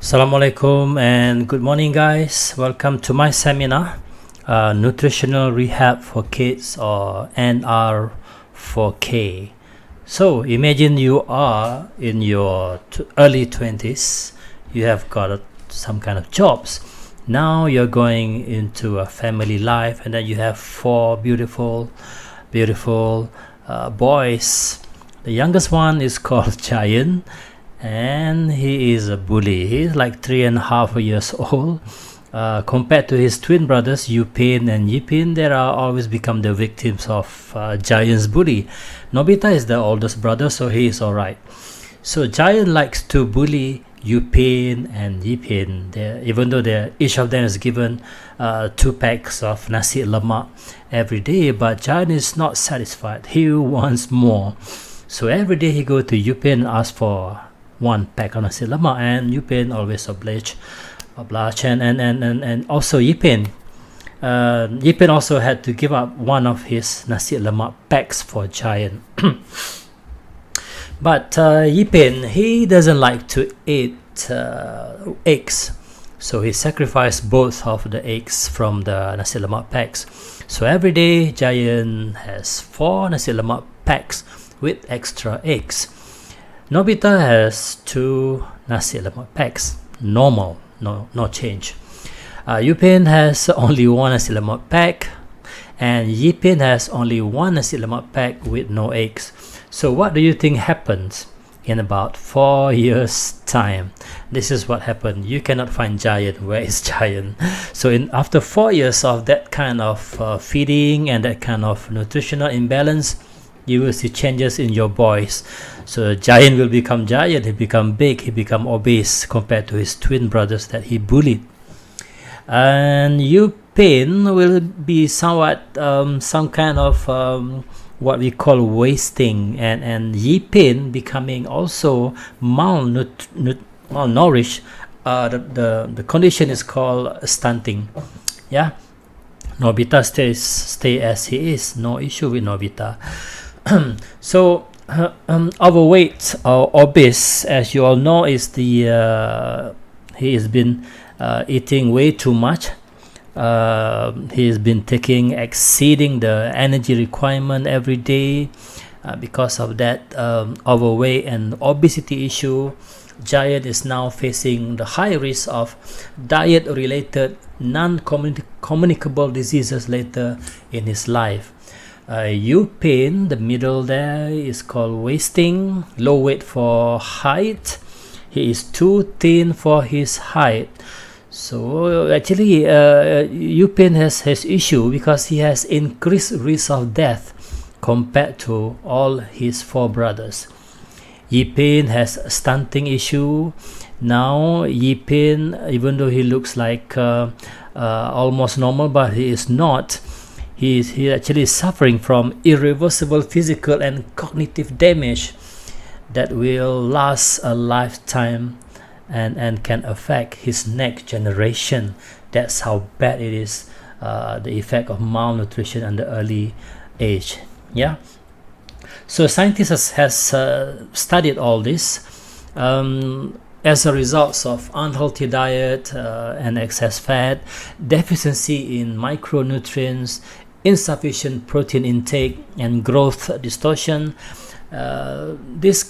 Assalamualaikum and good morning, guys. Welcome to my seminar, Nutritional Rehab for Kids, or NR4K. So imagine you are in your early 20s. You have got some kind of jobs. Now you're going into a family life, and then you have four beautiful boys. The youngest one is called Giant, and he is a bully. He's like 3.5 years old. Compared to his twin brothers Yupin and Yipin, they are always become the victims of Giant's bully. Nobita is the oldest brother, so he is alright. So Giant likes to bully Yupin and Yipin. Even though each of them is given 2 packs of Nasi Lemak every day, but Giant is not satisfied. He wants more. So every day he go to Yupin and ask for 1 pack of Nasi Lemak, and Yupin always oblige, and also Yipin also had to give up one of his Nasi Lemak packs for Giant. But Yipin, he doesn't like to eat eggs, so he sacrificed both of the eggs from the Nasi Lemak packs. So every day Giant has 4 Nasi Lemak packs with extra eggs. Nobita has 2 Nasi Lemak packs, normal, no change. Yupin has only 1 Nasi Lemak pack, and Yipin has only 1 Nasi Lemak pack with no eggs. So what do you think happens in about 4 years time? This is what happened. You cannot find Giant. Where is Giant? So after 4 years of that kind of feeding and that kind of nutritional imbalance, you will see changes in your boys. So Giant will become Giant. He become big. He become obese compared to his twin brothers that he bullied. And Yupin will be somewhat some kind of what we call wasting, and Yipin becoming also malnourished. The condition is called stunting. Yeah, Nobita stay as he is. No issue with Nobita. So overweight or obese, as you all know, is he has been eating way too much. He has been exceeding the energy requirement every day. Because of that overweight and obesity issue, Giant is now facing the high risk of diet related non-communicable diseases later in his life. Yupin, the middle there, is called wasting, low weight for height. He is too thin for his height. So actually Yupin has issue because he has increased risk of death compared to all his 4 brothers. Yipin has a stunting issue. Now Yipin, even though he looks like almost normal, but he is not. He actually is suffering from irreversible physical and cognitive damage that will last a lifetime and can affect his next generation. That's how bad it is, the effect of malnutrition at the early age. Yeah. So scientists has studied all this. As a result of unhealthy diet and excess fat, deficiency in micronutrients, insufficient protein intake, and growth distortion, these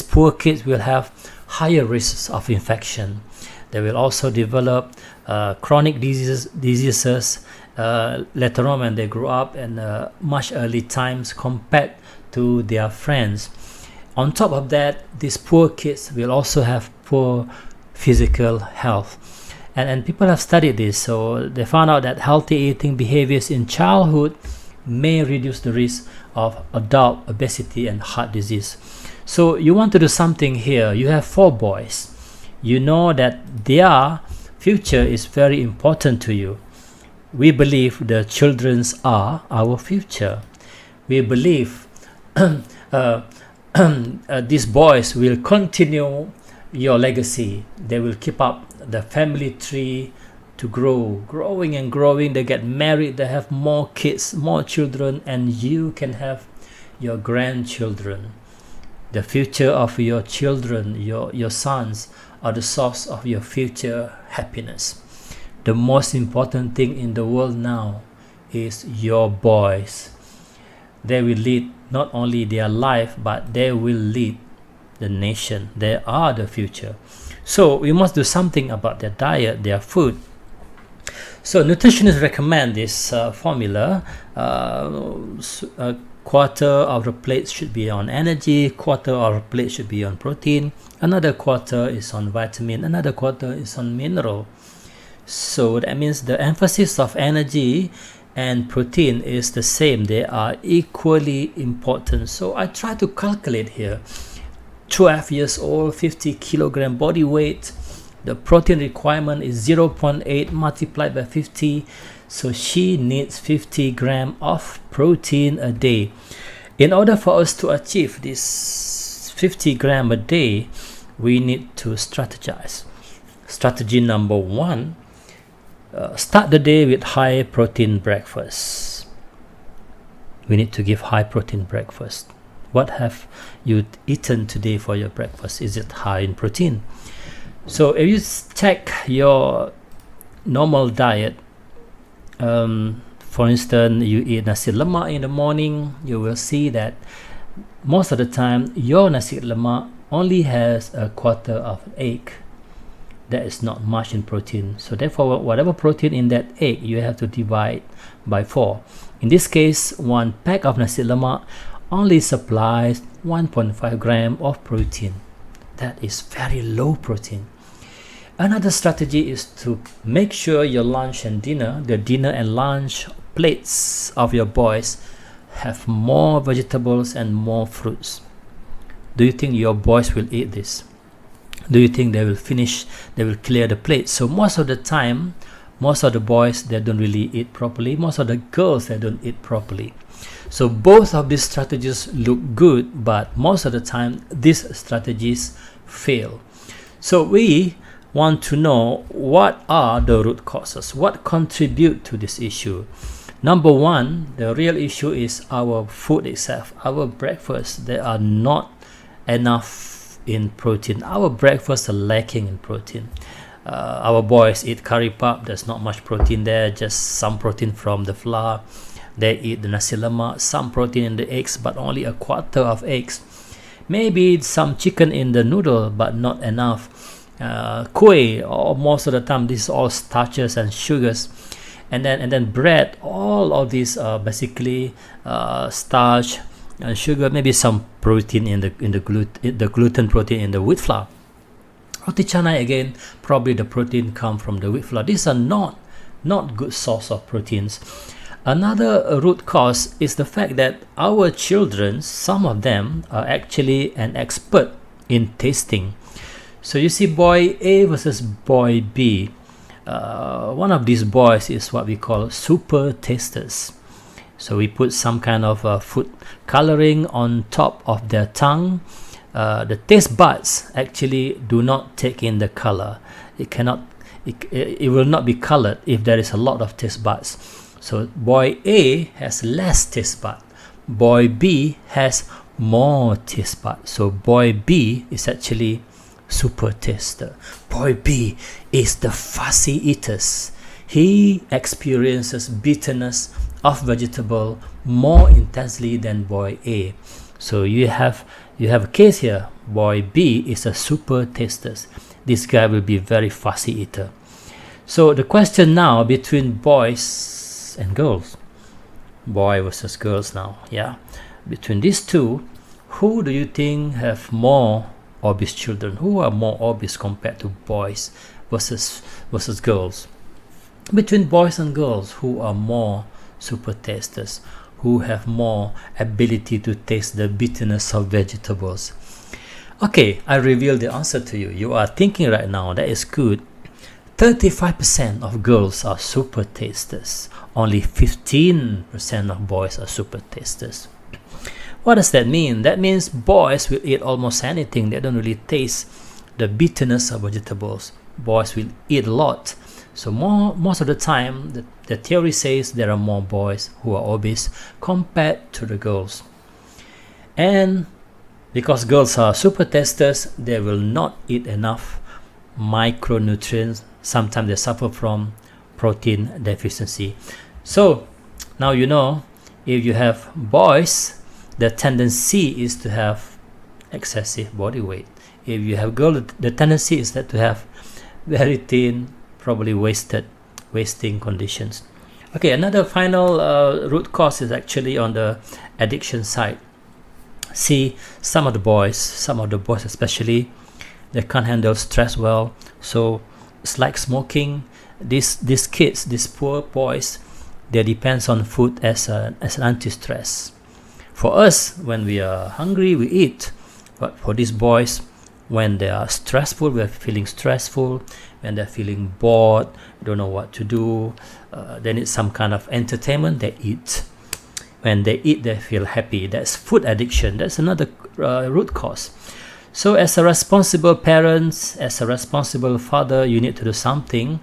poor kids will have higher risks of infection. They will also develop chronic diseases later on when they grow up, and much early times compared to their friends. On top of that, these poor kids will also have poor physical health. And people have studied this, so they found out that healthy eating behaviors in childhood may reduce the risk of adult obesity and heart disease. So you want to do something here. You have 4 boys. You know that their future is very important to you. We believe the children are our future. We believe these boys will continue your legacy. They will keep up the family tree to growing and growing. They get married, they have more kids, more children, and you can have your grandchildren. The future of your children, your sons, are the source of your future happiness. The most important thing in the world now is your boys. They will lead not only their life, but they will lead the nation. They are the future. So we must do something about their diet, their food. So nutritionists recommend this formula. A quarter of the plate should be on energy, quarter of the plate should be on protein, another quarter is on vitamin, another quarter is on mineral. So that means the emphasis of energy and protein is the same. They are equally important. So I try to calculate here. 12 years old, 50 kilogram body weight. The protein requirement is 0.8 multiplied by 50. So she needs 50 grams of protein a day. In order for us to achieve this 50 grams a day, we need to strategize. Strategy number 1. Start the day with high protein breakfast. We need to give high protein breakfast. What have you eaten today for your breakfast? Is it high in protein? So if you check your normal diet, for instance, you eat Nasi Lemak in the morning, you will see that most of the time your Nasi Lemak only has a quarter of an egg. That is not much in protein. So therefore, whatever protein in that egg, you have to divide by 4. In this case, one pack of Nasi Lemak only supplies 1.5 grams of protein. That is very low protein. Another strategy is to make sure your lunch and dinner, the dinner and lunch plates of your boys have more vegetables and more fruits. Do you think your boys will eat this? Do you think they will finish, they will clear the plate? So most of the time, most of the boys, they don't really eat properly. Most of the girls, they don't eat properly. So both of these strategies look good, but most of the time, these strategies fail. So we want to know what are the root causes, what contribute to this issue. Number 1, the real issue is our food itself. Our breakfast, they are not enough in protein. Our breakfasts are lacking in protein. Our boys eat curry puff. There's not much protein there, just some protein from the flour. They eat the Nasi Lemak, some protein in the eggs, but only a quarter of eggs. Maybe some chicken in the noodle, but not enough. Kueh, or most of the time, this is all starches and sugars. And then bread. All of these are basically starch and sugar, maybe some protein in the gluten protein in the wheat flour. Roti canai, again, probably the protein come from the wheat flour. These are not good source of proteins. Another root cause is the fact that our children, some of them are actually an expert in tasting. So you see boy A versus boy B. One of these boys is what we call super tasters. So we put some kind of food coloring on top of their tongue. The taste buds actually do not take in the color. It will not be colored if there is a lot of taste buds. So boy A has less taste bud. Boy B has more taste bud. So boy B is actually super taster. Boy B is the fussy eaters. He experiences bitterness of vegetable more intensely than boy A. So you have a case here. Boy B is a super taster. This guy will be very fussy eater. So the question now between boys and girls, boy versus girls now, yeah, between these two, who do you think have more obese children? Who are more obese compared to boys versus girls? Between boys and girls, who are more super tasters, who have more ability to taste the bitterness of vegetables? Okay, I revealed the answer to you. You are thinking right now, that is good. 35% of girls are super tasters. Only 15% of boys are super tasters. What does that mean? That means boys will eat almost anything. They don't really taste the bitterness of vegetables. Boys will eat a lot. So most of the time, the theory says there are more boys who are obese compared to the girls. And because girls are super tasters, they will not eat enough micronutrients. Sometimes they suffer from protein deficiency. So now you know, if you have boys, the tendency is to have excessive body weight. If you have girls, the tendency is that to have very thin, probably wasting conditions. Okay, another final root cause is actually on the addiction side. See, some of the boys especially, they can't handle stress well. So it's like smoking. These kids, these poor boys, they depends on food as an anti-stress. For us, when we are hungry, we eat. But for these boys, when they are stressful, we are feeling stressful. When they're feeling bored, don't know what to do, they need some kind of entertainment, they eat. When they eat, they feel happy. That's food addiction. That's another root cause. So as a responsible parent, as a responsible father, you need to do something.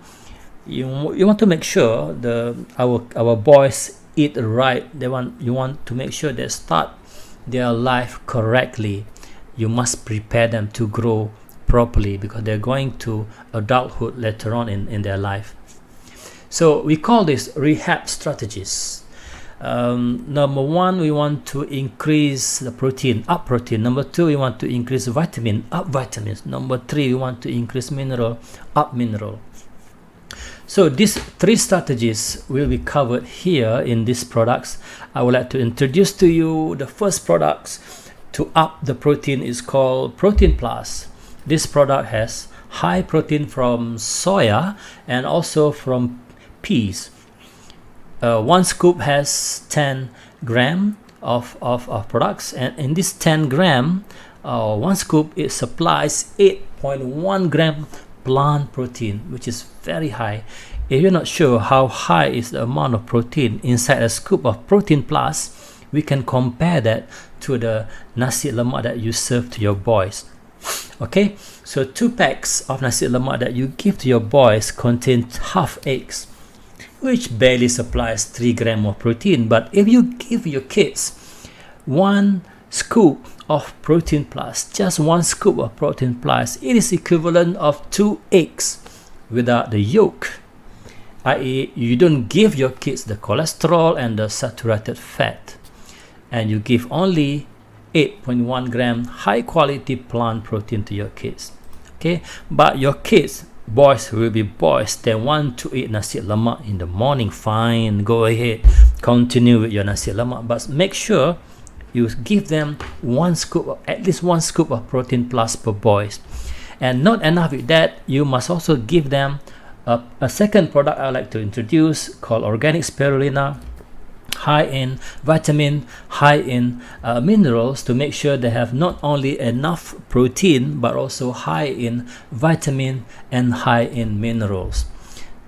You want to make sure our boys eat right. You want to make sure they start their life correctly. You must prepare them to grow properly, because they're going to adulthood later on in their life. So we call this rehab strategies. Number one, we want to increase the protein, up protein. Number two, we want to increase vitamin, up vitamins. Number three, we want to increase mineral, up mineral. So these three strategies will be covered here in these products. I would like to introduce to you the first products to up the protein is called Protein Plus. This product has high protein from soya and also from peas. One scoop has 10 gram of products, and in this 10 gram, one scoop, it supplies 8.1 gram plant protein, which is very high. If you're not sure how high is the amount of protein inside a scoop of Protein Plus, we can compare that to the Nasi Lemak that you serve to your boys. Okay, so 2 packs of Nasi Lemak that you give to your boys contain half eggs, which barely supplies 3 gram of protein. But if you give your kids 1 scoop of Protein Plus, just 1 scoop of Protein Plus, it is equivalent of 2 eggs without the yolk. I.e., you don't give your kids the cholesterol and the saturated fat, and you give only 8.1 gram high quality plant protein to your kids. Okay, but your kids, boys will be boys, they want to eat Nasi Lemak in the morning. Fine, go ahead, continue with your Nasi Lemak, but make sure you give them 1 scoop, at least 1 scoop of Protein Plus per boys. And not enough with that, you must also give them a second product I like to introduce called Organic Spirulina, high in vitamin, high in minerals, to make sure they have not only enough protein but also high in vitamin and high in minerals.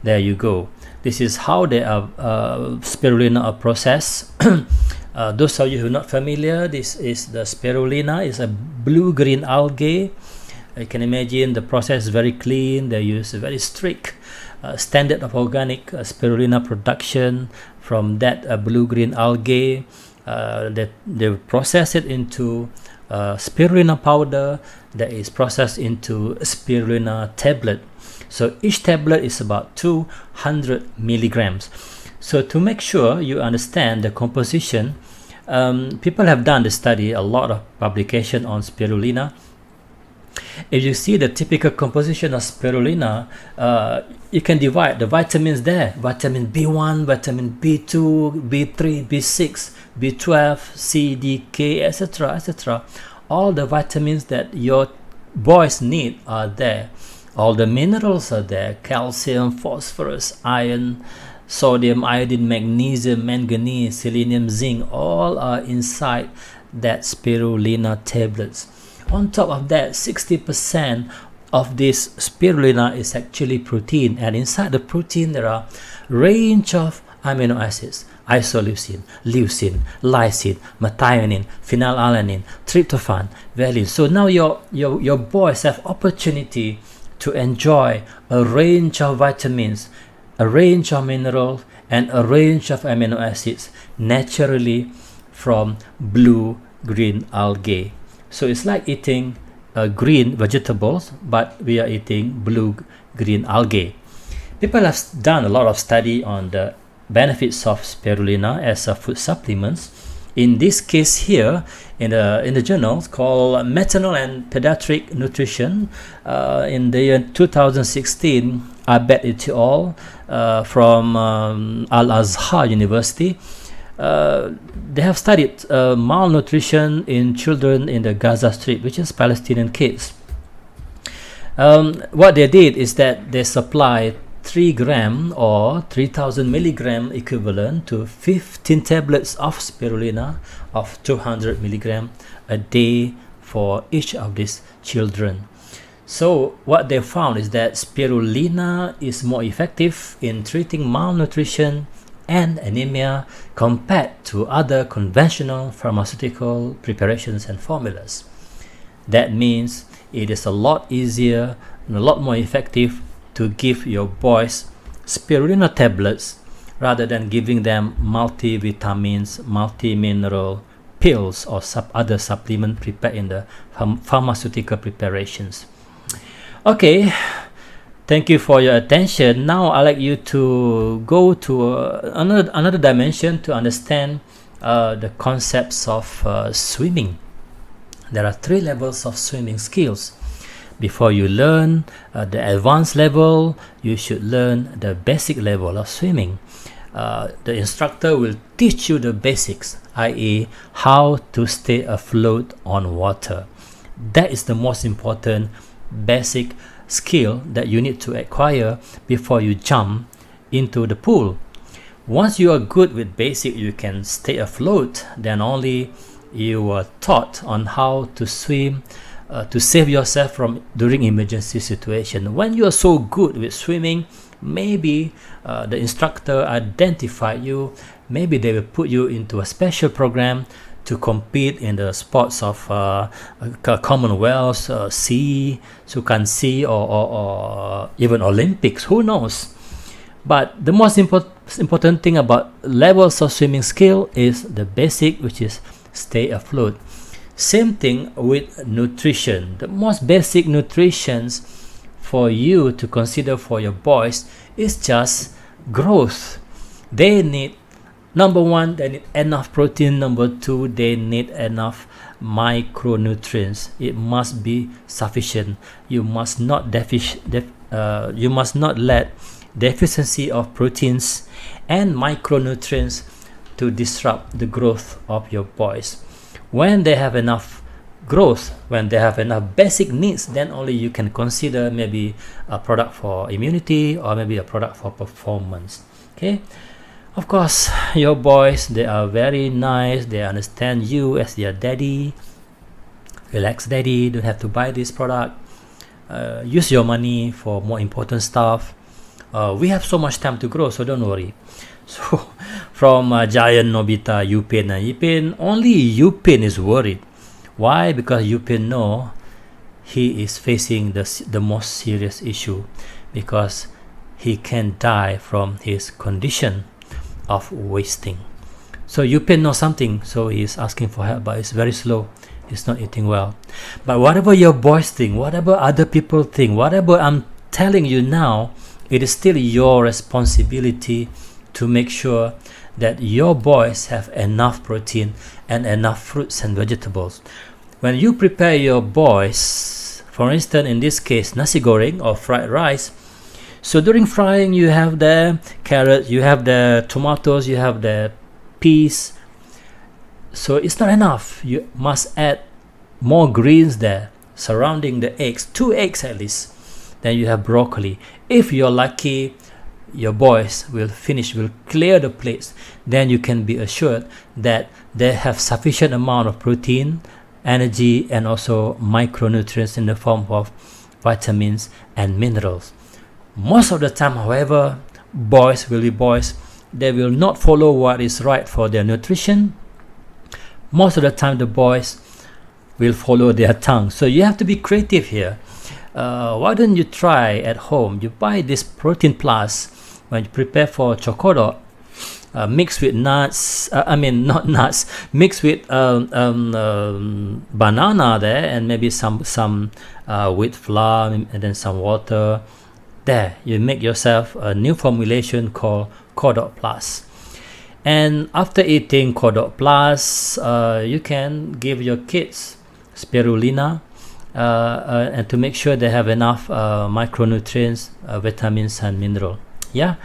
There you go. This is how they are spirulina are processed. Those of you who are not familiar, this is the spirulina. It's a blue-green algae. You can imagine the process is very clean. They use a very strict standard of organic spirulina production from that blue-green algae. They process it into spirulina powder that is processed into spirulina tablet. So each tablet is about 200 milligrams. So to make sure you understand the composition, people have done the study, a lot of publication on spirulina. If you see the typical composition of spirulina, you can divide the vitamins there: vitamin B1, vitamin B2, B3, B6, B12, C, D, K, etc., etc. All the vitamins that your boys need are there. All the minerals are there: calcium, phosphorus, iron, sodium, iodine, magnesium, manganese, selenium, zinc. All are inside that spirulina tablets. On top of that, 60% of this spirulina is actually protein, and inside the protein there are range of amino acids: isoleucine, leucine, lysine, methionine, phenylalanine, tryptophan, valine. So now your boys have opportunity to enjoy a range of vitamins, a range of minerals, and a range of amino acids naturally from blue-green algae. So it's like eating green vegetables, but we are eating blue-green algae. People have done a lot of study on the benefits of spirulina as a food supplements. In this case here, in the journal called Maternal and Pediatric Nutrition, in the year 2016, Abed et al. From Al-Azhar University, they have studied malnutrition in children in the Gaza Strip, which is Palestinian kids. What they did is that they supplied 3 gram or 3000 milligram equivalent to 15 tablets of spirulina of 200 milligram a day for each of these children. So what they found is that spirulina is more effective in treating malnutrition and anemia compared to other conventional pharmaceutical preparations and formulas. That means it is a lot easier and a lot more effective to give your boys spirulina tablets rather than giving them multivitamins, multimineral pills or other supplement prepared in the pharmaceutical preparations. Okay, thank you for your attention. Now I'd like you to go to another dimension to understand the concepts of swimming. There are 3 levels of swimming skills. Before you learn the advanced level, you should learn the basic level of swimming. The instructor will teach you the basics, i.e. how to stay afloat on water. That is the most important basic skill that you need to acquire before you jump into the pool. Once you are good with basic, you can stay afloat, then only you are taught on how to swim to save yourself from during emergency situation. When you are so good with swimming, maybe the instructor identified you, maybe they will put you into a special program to compete in the sports of Commonwealth, sea, Sukan Sea, or even Olympics, who knows. But the most important thing about levels of swimming skill is the basic, which is stay afloat. Same thing with nutrition. The most basic nutrition for you to consider for your boys is just growth. They need, number 1, they need enough protein. Number 2, they need enough micronutrients. It must be sufficient. You must not let deficiency of proteins and micronutrients to disrupt the growth of your boys. When they have enough growth, when they have enough basic needs, then only you can consider maybe a product for immunity or maybe a product for performance. Okay, of course, your boys, they are very nice. They understand you as their daddy. Relax, daddy, don't have to buy this product. Use your money for more important stuff. We have so much time to grow, so don't worry. So from giant Nobita, Yupin, only Yupin is worried. Why? Because Yupin know he is facing the most serious issue, because he can die from his condition of wasting. So Yupin knows something, so he is asking for help, but it's very slow. He's not eating well. But whatever your boys think, whatever other people think, whatever I'm telling you now, it is still your responsibility to make sure that your boys have enough protein and enough fruits and vegetables. When you prepare your boys, for instance, in this case, nasi goreng or fried rice, so during frying you have the carrots, you have the tomatoes, you have the peas. So it's not enough. You must add more greens there surrounding the eggs, 2 eggs at least. Then you have broccoli. If you're lucky, your boys will clear the plates. Then you can be assured that they have sufficient amount of protein, energy, and also micronutrients in the form of vitamins and minerals. Most of the time, however, boys will be boys. They will not follow what is right for their nutrition. Most of the time, the boys will follow their tongue. So you have to be creative here. Why don't you try at home? You buy this Protein Plus when you prepare for chokodok. mixed with nuts, I mean not nuts, mixed with banana there, and maybe some wheat flour, and then some water. There, you make yourself a new formulation called Codot Plus. And after eating Codot Plus, you can give your kids spirulina, and to make sure they have enough micronutrients, vitamins and mineral. Yeah.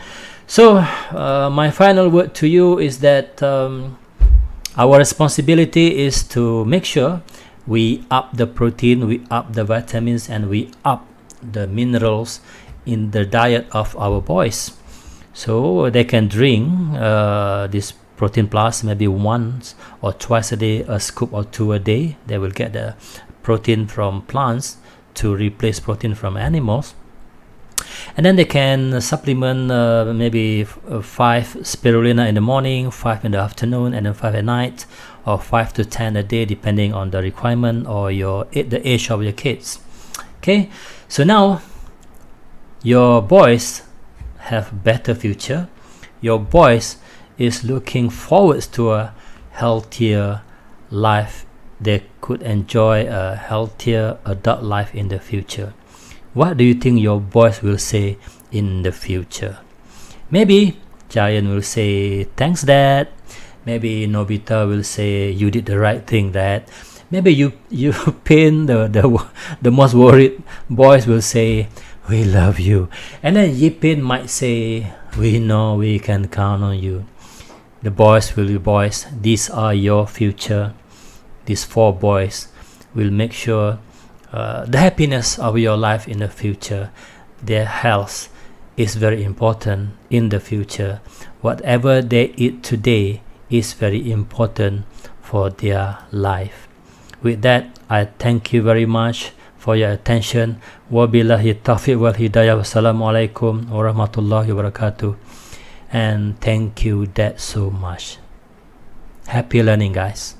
So my final word to you is that our responsibility is to make sure we up the protein, we up the vitamins, and we up the minerals in the diet of our boys, so they can drink this protein plus maybe once or twice a day, a scoop or two a day. They will get the protein from plants to replace protein from animals, and then they can supplement maybe 5 spirulina in the morning, 5 in the afternoon, and then 5 at night, or 5 to 10 a day depending on the requirement or the age of your kids. Okay, so now your boys have better future. Your boys is looking forward to a healthier life. They could enjoy a healthier adult life in the future. What do you think your boys will say in the future? Maybe Giant will say, thanks dad. Maybe Nobita will say, you did the right thing dad. Maybe you pain the most worried boys will say, we love you. And then Yipin might say, we know we can count on you. The boys will be boys. These are your future. These 4 boys will make sure the happiness of your life in the future. Their health is very important in the future. Whatever they eat today is very important for their life. With that, I thank you very much for your attention. Wabillahi taufiq wal hidayah. Wassalamualaikum warahmatullahi wabarakatuh. And thank you that so much. Happy learning, guys.